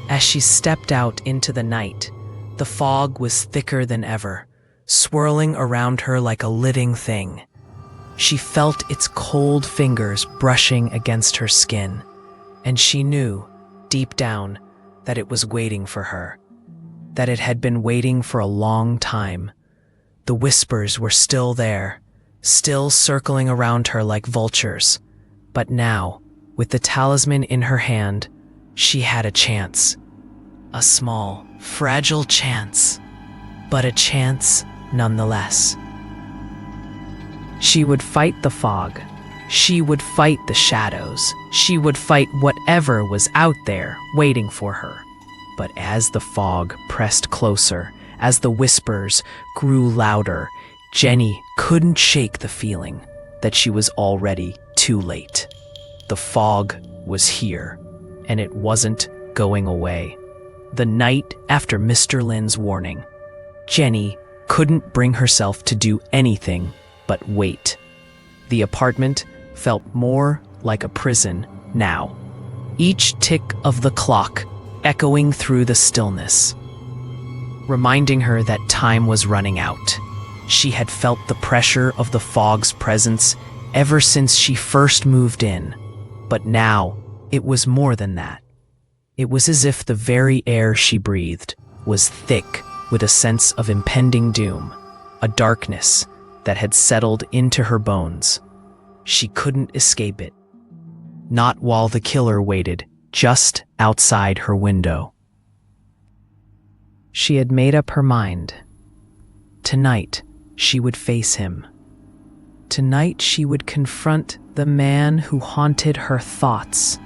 S2: As she stepped out into the night, the fog was thicker than ever, swirling around her like a living thing. She felt its cold fingers brushing against her skin, and she knew, deep down, that it was waiting for her, that it had been waiting for a long time. The whispers were still there, still circling around her like vultures. But now, with the talisman in her hand, she had a chance. A small, fragile chance, but a chance nonetheless. She would fight the fog. She would fight the shadows. She would fight whatever was out there waiting for her. But as the fog pressed closer, as the whispers grew louder, Jenny couldn't shake the feeling that she was already too late. The fog was here, and it wasn't going away. The night after Mr. Lin's warning, Jenny couldn't bring herself to do anything but wait. The apartment felt more like a prison now, each tick of the clock echoing through the stillness, reminding her that time was running out. She had felt the pressure of the fog's presence ever since she first moved in, but now it was more than that. It was as if the very air she breathed was thick with a sense of impending doom, a darkness that had settled into her bones. She couldn't escape it, not while the killer waited just outside her window. She had made up her mind. Tonight, she would face him. Tonight, she would confront the man who haunted her thoughts,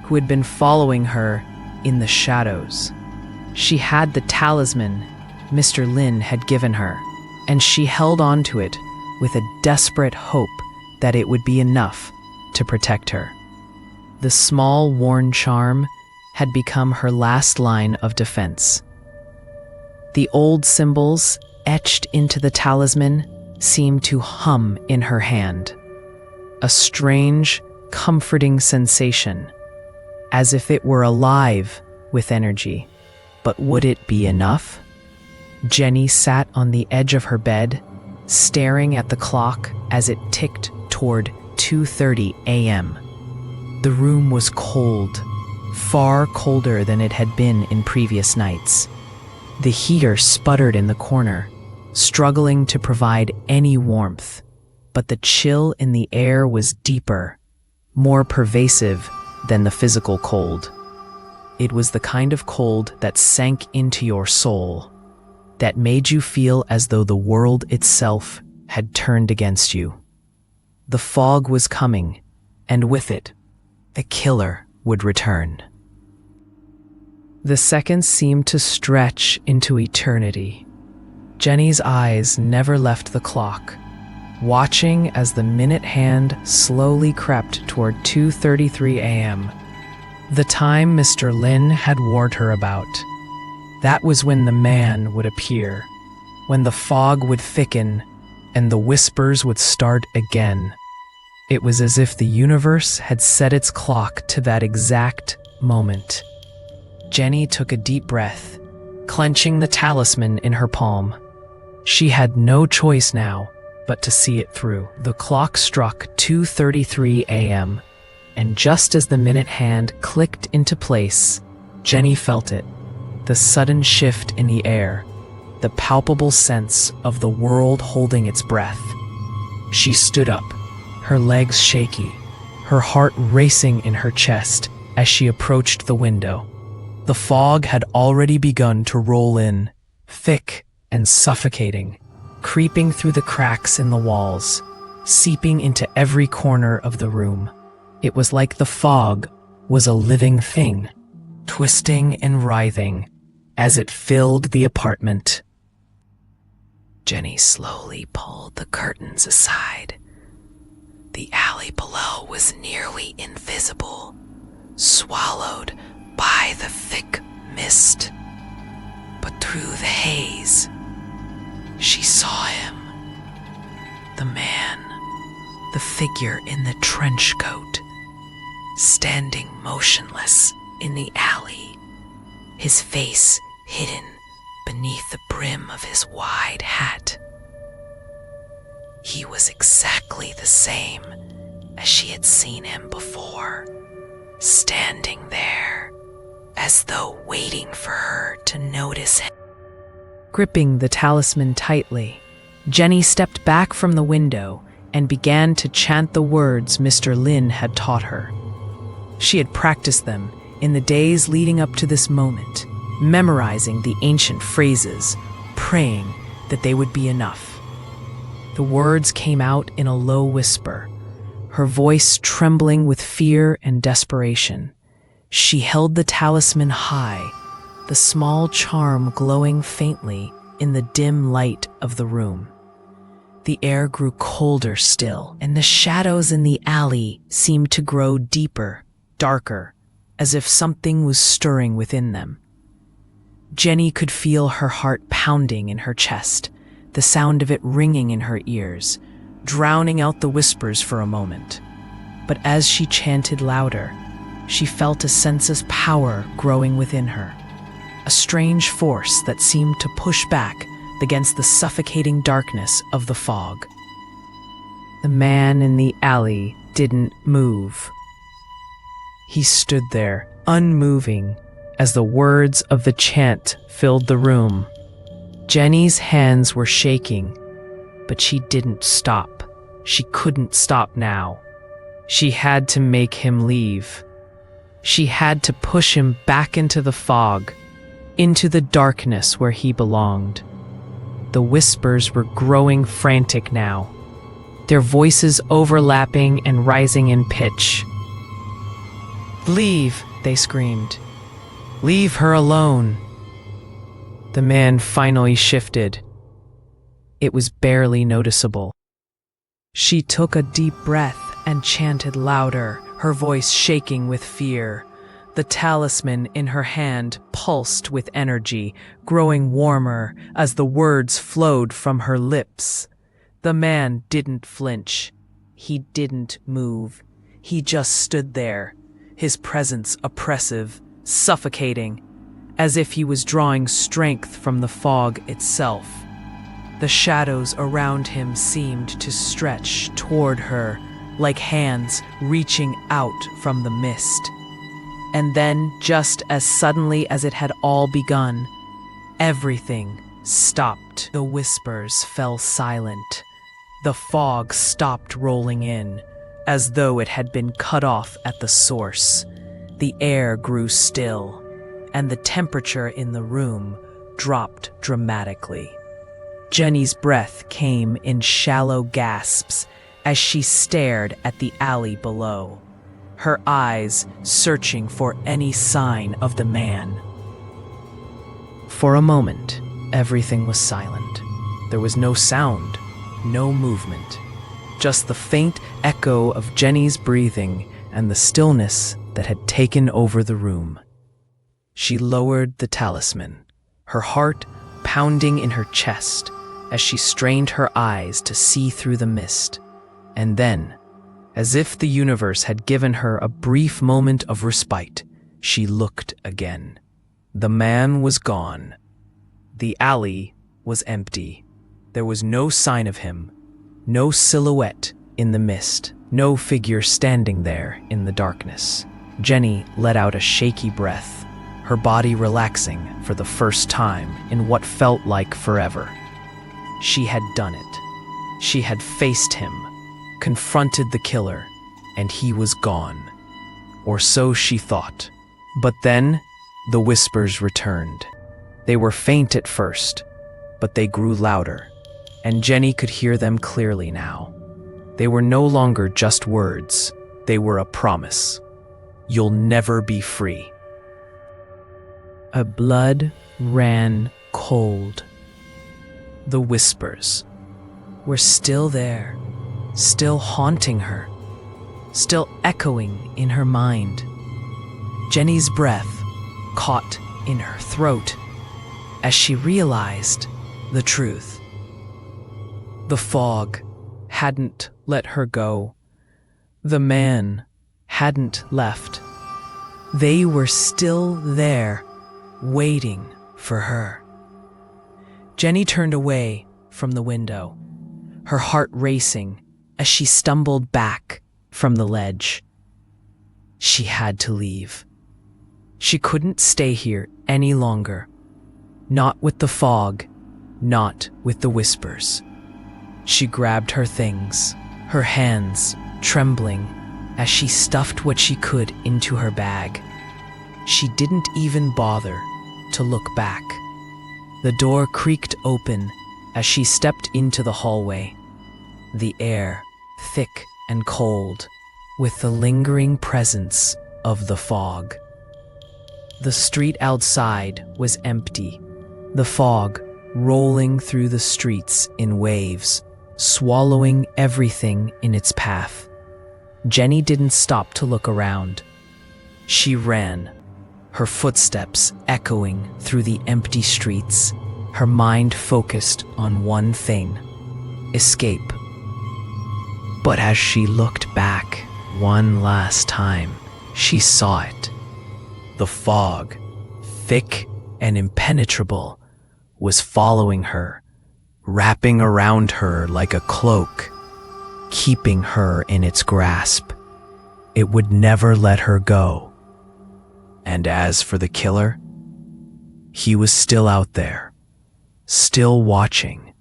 S2: who had been following her in the shadows. She had the talisman Mr. Lin had given her, and she held on to it with a desperate hope that it would be enough to protect her. The small, worn charm had become her last line of defense. The old symbols etched into the talisman seemed to hum in her hand. A strange, comforting sensation, as if it were alive with energy. But would it be enough? Jenny sat on the edge of her bed, staring at the clock as it ticked toward 2:30 a.m. The room was cold, far colder than it had been in previous nights. The heater sputtered in the corner, struggling to provide any warmth, but the chill in the air was deeper, more pervasive than the physical cold. It was the kind of cold that sank into your soul, that made you feel as though the world itself had turned against you. The fog was coming, and with it, the killer would return. The seconds seemed to stretch into eternity. Jenny's eyes never left the clock, watching as the minute hand slowly crept toward 2:33 a.m., the time Mr. Lin had warned her about. That was when the man would appear, when the fog would thicken and the whispers would start again. It was as if the universe had set its clock to that exact moment. Jenny took a deep breath, clenching the talisman in her palm. She had no choice now but to see it through. The clock struck 2:33 a.m., and just as the minute hand clicked into place, Jenny felt it. The sudden shift in the air, the palpable sense of the world holding its breath. She stood up, her legs shaky, her heart racing in her chest as she approached the window. The fog had already begun to roll in, thick and suffocating, creeping through the cracks in the walls, seeping into every corner of the room. It was like the fog was a living thing, twisting and writhing as it filled the apartment. Jenny slowly pulled the curtains aside. The alley below was nearly invisible, swallowed by the thick mist. But through the haze, she saw him. The man, the figure in the trench coat, standing motionless in the alley, his face hidden beneath the brim of his wide hat. He was exactly the same as she had seen him before, standing there, as though waiting for her to notice him. Gripping the talisman tightly, Jenny stepped back from the window and began to chant the words Mr. Lin had taught her. She had practiced them in the days leading up to this moment, memorizing the ancient phrases, praying that they would be enough. The words came out in a low whisper, her voice trembling with fear and desperation. She held the talisman high, the small charm glowing faintly in the dim light of the room. The air grew colder still, and the shadows in the alley seemed to grow deeper, darker, as if something was stirring within them. Jenny could feel her heart pounding in her chest, the sound of it ringing in her ears, drowning out the whispers for a moment. But as she chanted louder, she felt a sense of power growing within her, a strange force that seemed to push back against the suffocating darkness of the fog. The man in the alley didn't move. He stood there, unmoving, as the words of the chant filled the room. Jenny's hands were shaking, but she didn't stop. She couldn't stop now. She had to make him leave. She had to push him back into the fog, into the darkness where he belonged. The whispers were growing frantic now, their voices overlapping and rising in pitch. "Leave," they screamed. "Leave her alone." The man finally shifted. It was barely noticeable. She took a deep breath and chanted louder, her voice shaking with fear. The talisman in her hand pulsed with energy, growing warmer as the words flowed from her lips. The man didn't flinch. He didn't move. He just stood there, his presence oppressive, suffocating, as if he was drawing strength from the fog itself. The shadows around him seemed to stretch toward her, like hands reaching out from the mist. And then, just as suddenly as it had all begun, everything stopped. The whispers fell silent. The fog stopped rolling in, as though it had been cut off at the source. The air grew still, and the temperature in the room dropped dramatically. Jenny's breath came in shallow gasps as she stared at the alley below, her eyes searching for any sign of the man. For a moment, everything was silent. There was no sound, no movement, just the faint echo of Jenny's breathing and the stillness that had taken over the room. She lowered the talisman, her heart pounding in her chest as she strained her eyes to see through the mist. And then, as if the universe had given her a brief moment of respite, she looked again. The man was gone. The alley was empty. There was no sign of him, no silhouette in the mist, no figure standing there in the darkness. Jenny let out a shaky breath, her body relaxing for the first time in what felt like forever. She had done it. She had faced him, confronted the killer, and he was gone. Or so she thought. But then, the whispers returned. They were faint at first, but they grew louder, and Jenny could hear them clearly now. They were no longer just words. They were a promise. You'll never be free. Her blood ran cold. The whispers were still there, still haunting her, still echoing in her mind. Jenny's breath caught in her throat as she realized the truth. The fog hadn't let her go. The man hadn't left. They were still there, waiting for her. Jenny turned away from the window, her heart racing as she stumbled back from the ledge. She had to leave. She couldn't stay here any longer. Not with the fog, not with the whispers. She grabbed her things, her hands trembling as she stuffed what she could into her bag. She didn't even bother to look back. The door creaked open as she stepped into the hallway. The air, thick and cold, with the lingering presence of the fog. The street outside was empty, the fog rolling through the streets in waves, swallowing everything in its path. Jenny didn't stop to look around. She ran, her footsteps echoing through the empty streets, her mind focused on one thing: escape. But as she looked back one last time, she saw it. The fog, thick and impenetrable, was following her, wrapping around her like a cloak, keeping her in its grasp. It would never let her go. And as for the killer, he was still out there, still watching,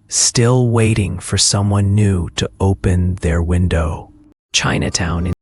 S2: still waiting for someone new to open their window. Chinatown in